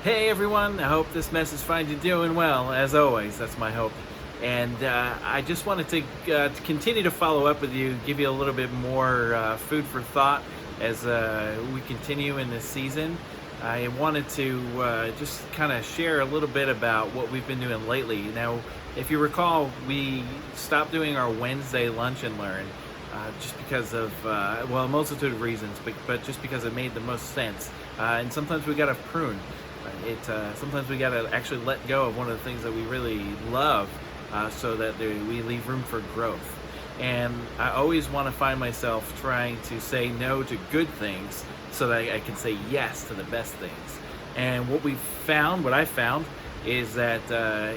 Hey everyone, I hope this message finds you doing well. As always, that's my hope. And I just wanted to continue to follow up with you, give you a little bit more food for thought as we continue in this season. I wanted to just kind of share a little bit about what we've been doing lately. Now, if you recall, we stopped doing our Wednesday lunch and learn just because of, a multitude of reasons, but just because it made the most sense. And sometimes we got to prune. Sometimes we got to actually let go of one of the things that we really love so that we leave room for growth. And I always want to find myself trying to say no to good things so that I can say yes to the best things. And what I found is that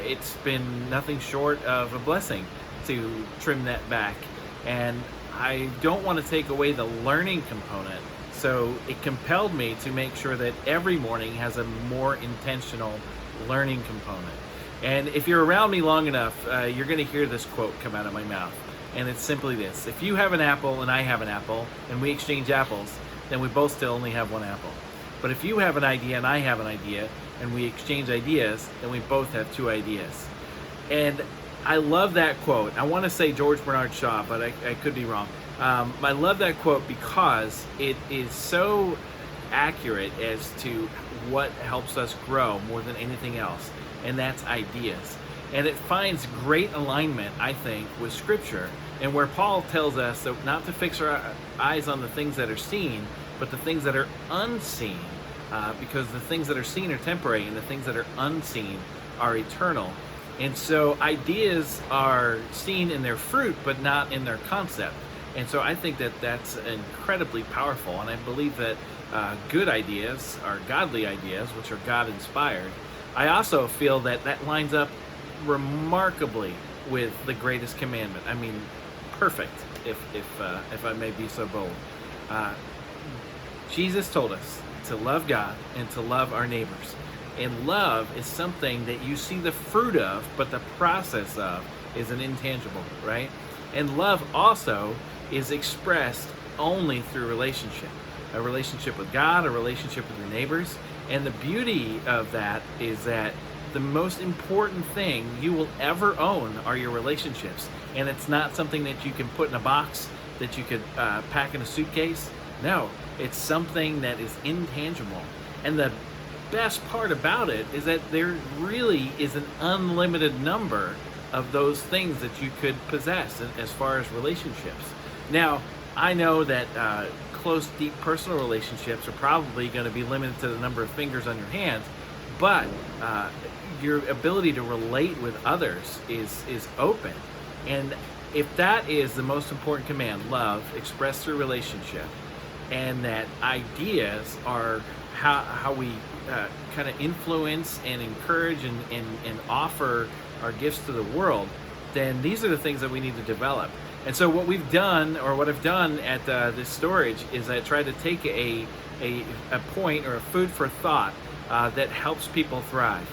it's been nothing short of a blessing to trim that back. And I don't want to take away the learning component. So it compelled me to make sure that every morning has a more intentional learning component. And if you're around me long enough, you're going to hear this quote come out of my mouth. And it's simply this: if you have an apple and I have an apple and we exchange apples, then we both still only have one apple. But if you have an idea and I have an idea and we exchange ideas, then we both have two ideas. And I love that quote. I want to say George Bernard Shaw, but I could be wrong. I love that quote because it is so accurate as to what helps us grow more than anything else, and that's ideas. And it finds great alignment, I think, with Scripture, and where Paul tells us that not to fix our eyes on the things that are seen, but the things that are unseen, because the things that are seen are temporary, and the things that are unseen are eternal. And so ideas are seen in their fruit, but not in their concept. And so I think that that's incredibly powerful. And I believe that good ideas are godly ideas, which are God-inspired. I also feel that that lines up remarkably with the greatest commandment. I mean, perfect, if I may be so bold. Jesus told us to love God and to love our neighbors. And love is something that you see the fruit of, but the process of is an intangible, right? And love also is expressed only through relationship. A relationship with God, a relationship with your neighbors. And the beauty of that is that the most important thing you will ever own are your relationships. And it's not something that you can put in a box, that you could pack in a suitcase. No, it's something that is intangible. And the best part about it is that there really is an unlimited number of those things that you could possess as far as relationships. Now, I know that close, deep personal relationships are probably going to be limited to the number of fingers on your hands, but your ability to relate with others is open. And if that is the most important command, love expressed through relationship, and that ideas are how we kind of influence and encourage and offer our gifts to the world, then these are the things that we need to develop. And so what we've done, or what I've done at this storage, is I try to take a point or a food for thought that helps people thrive.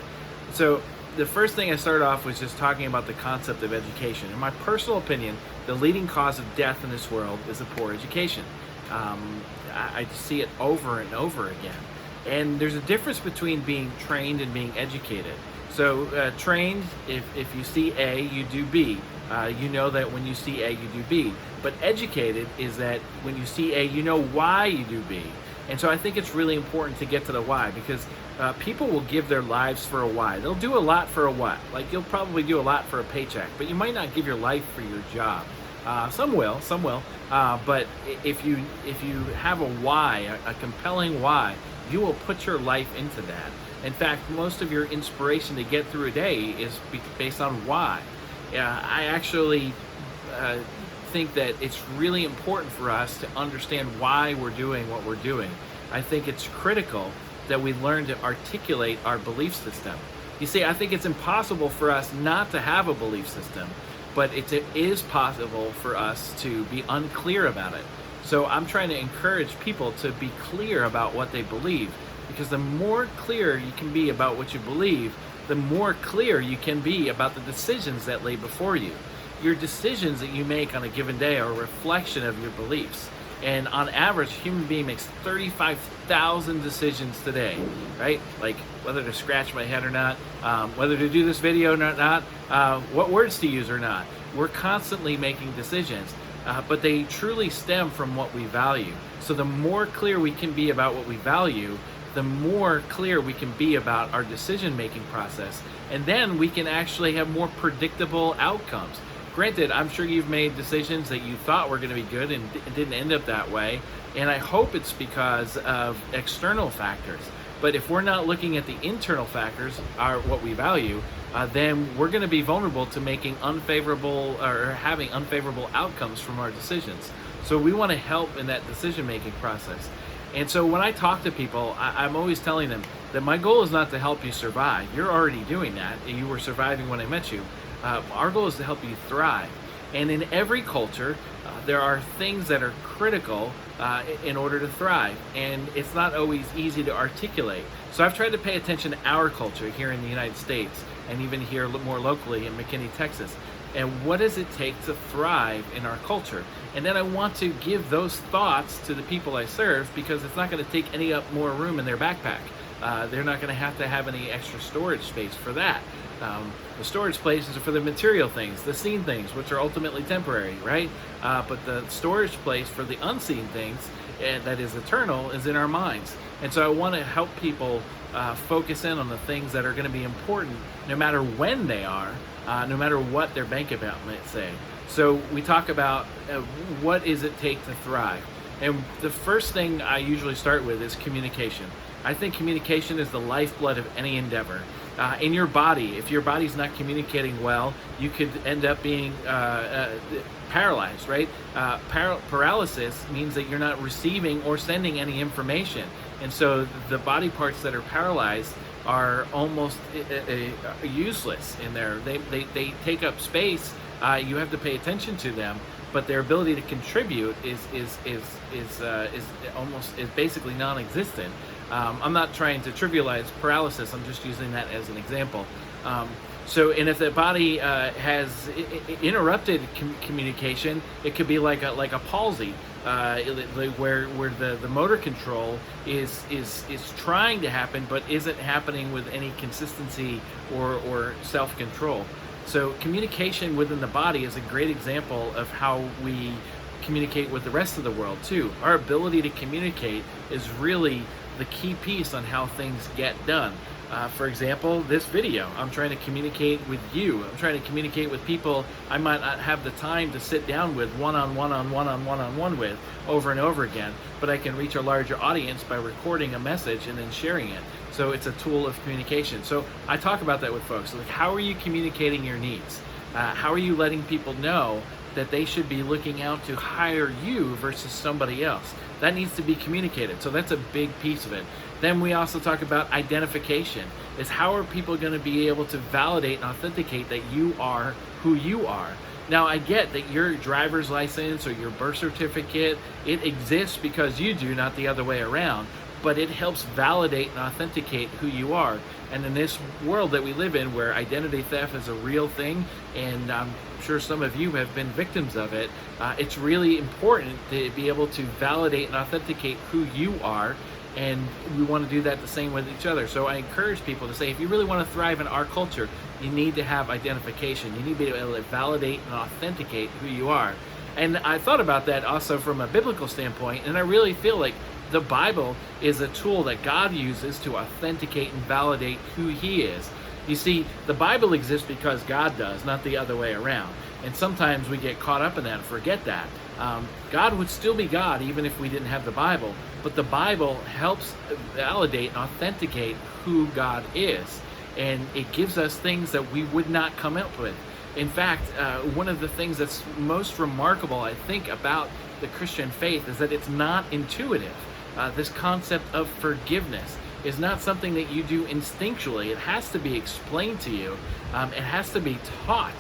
So the first thing I started off was just talking about the concept of education. In my personal opinion, the leading cause of death in this world is a poor education. I see it over and over again. And there's a difference between being trained and being educated. So trained, if you see A, you do B. You know that when you see A, you do B. But educated is that when you see A, you know why you do B. And so I think it's really important to get to the why, because people will give their lives for a why. They'll do a lot for a what. Like, you'll probably do a lot for a paycheck, but you might not give your life for your job. Some will. But if you have a why, a compelling why, you will put your life into that. In fact, most of your inspiration to get through a day is based on why. I actually think that it's really important for us to understand why we're doing what we're doing. I think it's critical that we learn to articulate our belief system. You see, I think it's impossible for us not to have a belief system, but it is possible for us to be unclear about it. So I'm trying to encourage people to be clear about what they believe, because the more clear you can be about what you believe, the more clear you can be about the decisions that lay before you. Your decisions that you make on a given day are a reflection of your beliefs. And on average, a human being makes 35,000 decisions today, right? Like whether to scratch my head or not, whether to do this video or not, what words to use or not. We're constantly making decisions, but they truly stem from what we value. So the more clear we can be about what we value, the more clear we can be about our decision-making process. And then we can actually have more predictable outcomes. Granted, I'm sure you've made decisions that you thought were going to be good and didn't end up that way. And I hope it's because of external factors. But if we're not looking at the internal factors, what we value, then we're going to be vulnerable to making unfavorable or having unfavorable outcomes from our decisions. So we want to help in that decision-making process. And so when I talk to people, I'm always telling them that my goal is not to help you survive. You're already doing that. You were surviving when I met you. Our goal is to help you thrive. And in every culture, there are things that are critical in order to thrive. And it's not always easy to articulate. So I've tried to pay attention to our culture here in the United States, and even here more locally in McKinney, Texas. And what does it take to thrive in our culture? And then I want to give those thoughts to the people I serve, because it's not going to take any more room in their backpack. They're not going to have any extra storage space for that. The storage places are for the material things, the seen things, which are ultimately temporary, right? But the storage place for the unseen things, that is eternal, is in our minds. And so I want to help people focus in on the things that are going to be important, no matter when they are, no matter what their bank account might say. So we talk about what does it take to thrive. And the first thing I usually start with is communication. I think communication is the lifeblood of any endeavor. In your body, if your body's not communicating well, you could end up being paralyzed, right? Paralysis means that you're not receiving or sending any information. And so the body parts that are paralyzed are almost useless in there. They take up space. You have to pay attention to them, but their ability to contribute is basically non-existent. I'm not trying to trivialize paralysis. I'm just using that as an example. And if the body has interrupted communication, it could be like a palsy, where the motor control is trying to happen but isn't happening with any consistency or self-control. So communication within the body is a great example of how we communicate with the rest of the world too. Our ability to communicate is really the key piece on how things get done. For example, this video, I'm trying to communicate with you. I'm trying to communicate with people I might not have the time to sit down with one-on-one with over and over again, but I can reach a larger audience by recording a message and then sharing it. So it's a tool of communication. So I talk about that with folks. Like, how are you communicating your needs? How are you letting people know that they should be looking out to hire you versus somebody else? That needs to be communicated. So that's a big piece of it. Then we also talk about identification. Is how are people going to be able to validate and authenticate that you are who you are? Now, I get that your driver's license or your birth certificate, it exists because you do, not the other way around. But it helps validate and authenticate who you are. And in this world that we live in, where identity theft is a real thing, and I'm sure some of you have been victims of it, it's really important to be able to validate and authenticate who you are, and we want to do that the same with each other. So I encourage people to say, if you really want to thrive in our culture, you need to have identification. You need to be able to validate and authenticate who you are. And I thought about that also from a biblical standpoint, and I really feel like the Bible is a tool that God uses to authenticate and validate who He is. You see, the Bible exists because God does, not the other way around. And sometimes we get caught up in that and forget that. God would still be God even if we didn't have the Bible. But the Bible helps validate and authenticate who God is. And it gives us things that we would not come up with. In fact, one of the things that's most remarkable, I think, about the Christian faith is that it's not intuitive. This concept of forgiveness is not something that you do instinctually. It has to be explained to you. It has to be taught.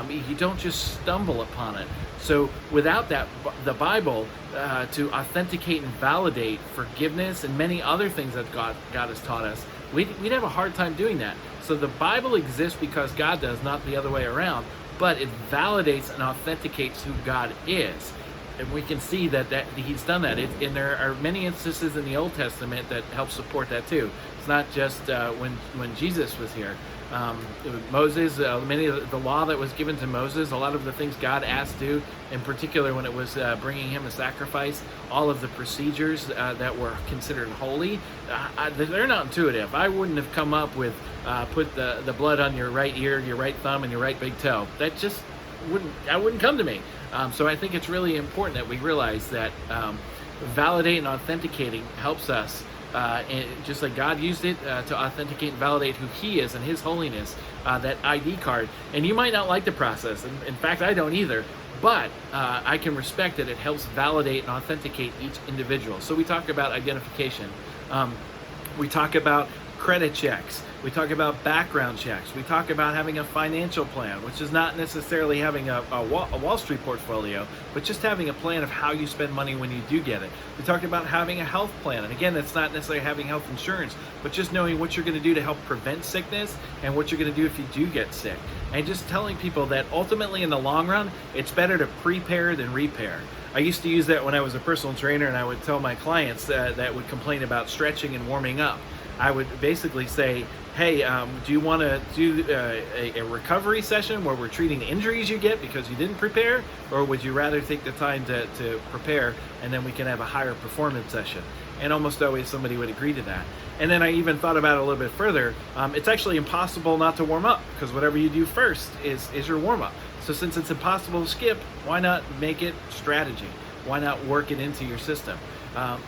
You don't just stumble upon it. So without that, the Bible, to authenticate and validate forgiveness and many other things that God has taught us, we'd have a hard time doing that. So the Bible exists because God does, not the other way around, but it validates and authenticates who God is. And we can see that he's done that. And there are many instances in the Old Testament that help support that too. It's not just when Jesus was here. Moses, many of the law that was given to Moses, a lot of the things God asked to, in particular when it was bringing him a sacrifice, all of the procedures that were considered holy, they're not intuitive. I wouldn't have come up with put the blood on your right ear, your right thumb, and your right big toe. That just wouldn't come to me. So I think it's really important that we realize that validating and authenticating helps us. And just like God used it to authenticate and validate who he is and his holiness, that ID card. And you might not like the process. And in fact, I don't either. But I can respect that it helps validate and authenticate each individual. So we talk about identification. We talk about credit checks. We talk about background checks. We talk about having a financial plan, which is not necessarily having a Wall Street portfolio, but just having a plan of how you spend money when you do get it. We talk about having a health plan. And again, that's not necessarily having health insurance, but just knowing what you're going to do to help prevent sickness and what you're going to do if you do get sick. And just telling people that ultimately in the long run, it's better to prepare than repair. I used to use that when I was a personal trainer, and I would tell my clients that would complain about stretching and warming up. I would basically say, hey, do you want to do a recovery session where we're treating injuries you get because you didn't prepare? Or would you rather take the time to prepare and then we can have a higher performance session? And almost always somebody would agree to that. And then I even thought about it a little bit further. It's actually impossible not to warm up because whatever you do first is your warm up. So since it's impossible to skip, why not make it strategy? Why not work it into your system?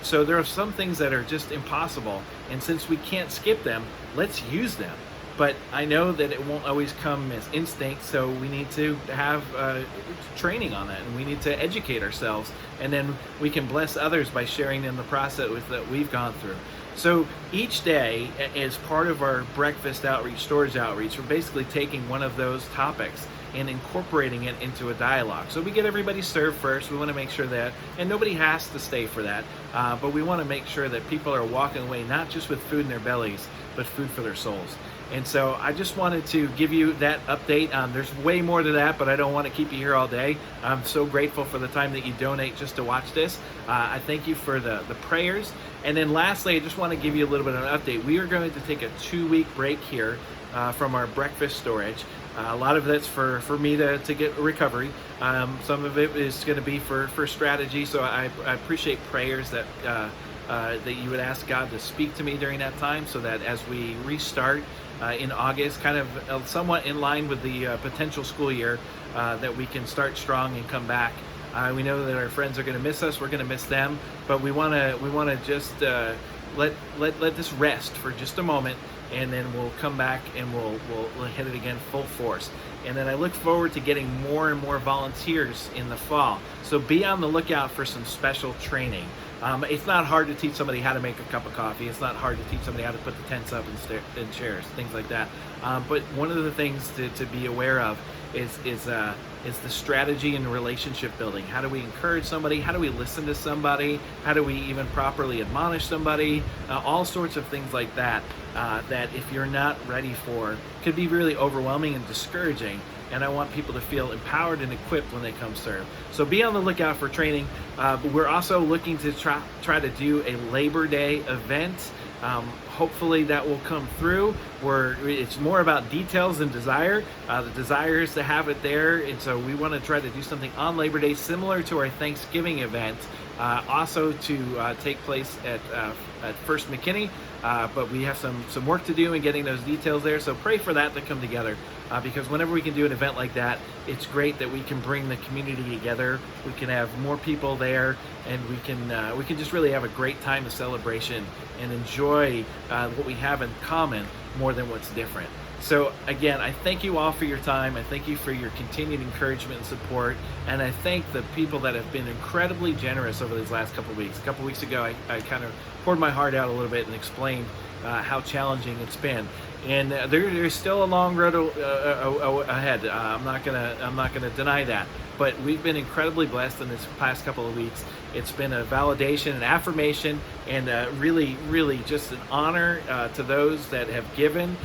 So there are some things that are just impossible, and since we can't skip them, let's use them. But I know that it won't always come as instinct, so we need to have training on that, and we need to educate ourselves, and then we can bless others by sharing in the process that we've gone through. So each day, as part of our breakfast outreach, storage outreach, we're basically taking one of those topics and incorporating it into a dialogue. So we get everybody served first. We want to make sure that, and nobody has to stay for that, but we want to make sure that people are walking away not just with food in their bellies, but food for their souls. And so I just wanted to give you that update. There's way more to that, but I don't want to keep you here all day. I'm so grateful for the time that you donate just to watch this. I thank you for the prayers. And then lastly, I just want to give you a little bit of an update. We are going to take a 2-week break here from our breakfast storage. A lot of that's for me to get recovery. Some of it is going to be for strategy. So I appreciate prayers that you would ask God to speak to me during that time, so that as we restart in August, kind of somewhat in line with the potential school year, that we can start strong and come back. We know that our friends are going to miss us. We're going to miss them, but we want to just let this rest for just a moment, and then we'll come back and we'll hit it again full force. And then I look forward to getting more and more volunteers in the fall. So be on the lookout for some special training. It's not hard to teach somebody how to make a cup of coffee. It's not hard to teach somebody how to put the tents up and chairs, things like that. But one of the things to be aware of is the strategy and relationship building. How do we encourage somebody? How do we listen to somebody? How do we even properly admonish somebody? All sorts of things like that, that if you're not ready for, could be really overwhelming and discouraging. And I want people to feel empowered and equipped when they come serve. So be on the lookout for training. But we're also looking to try to do a Labor Day event. Hopefully that will come through. It's more about details than desire. The desire is to have it there, and so we want to try to do something on Labor Day similar to our Thanksgiving event, also to take place at First McKinney. But we have some work to do in getting those details there, so pray for that to come together, because whenever we can do an event like that, it's great that we can bring the community together. We can have more people there, and we can just really have a great time of celebration and enjoy what we have in common more than what's different. So again, I thank you all for your time. I thank you for your continued encouragement and support. And I thank the people that have been incredibly generous over these last couple of weeks. A couple of weeks ago, I kind of poured my heart out a little bit and explained how challenging it's been. And there's still a long road ahead. I'm not gonna deny that. But we've been incredibly blessed in this past couple of weeks. It's been a validation, an affirmation, and really, really just an honor to those that have given,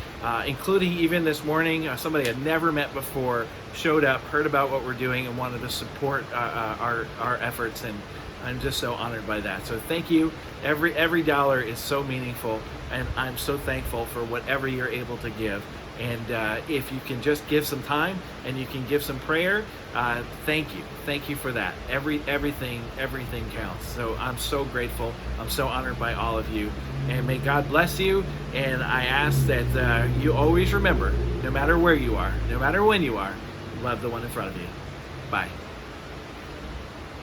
including even this morning, somebody I'd never met before showed up, heard about what we're doing, and wanted to support our efforts. And I'm just so honored by that. So thank you. Every dollar is so meaningful, and I'm so thankful for whatever you're able to give. And if you can just give some time and you can give some prayer, thank you for that. Everything counts. So I'm so grateful. I'm so honored by all of you, and may God bless you. And I ask that you always remember, no matter where you are, no matter when you are, love the one in front of you. Bye.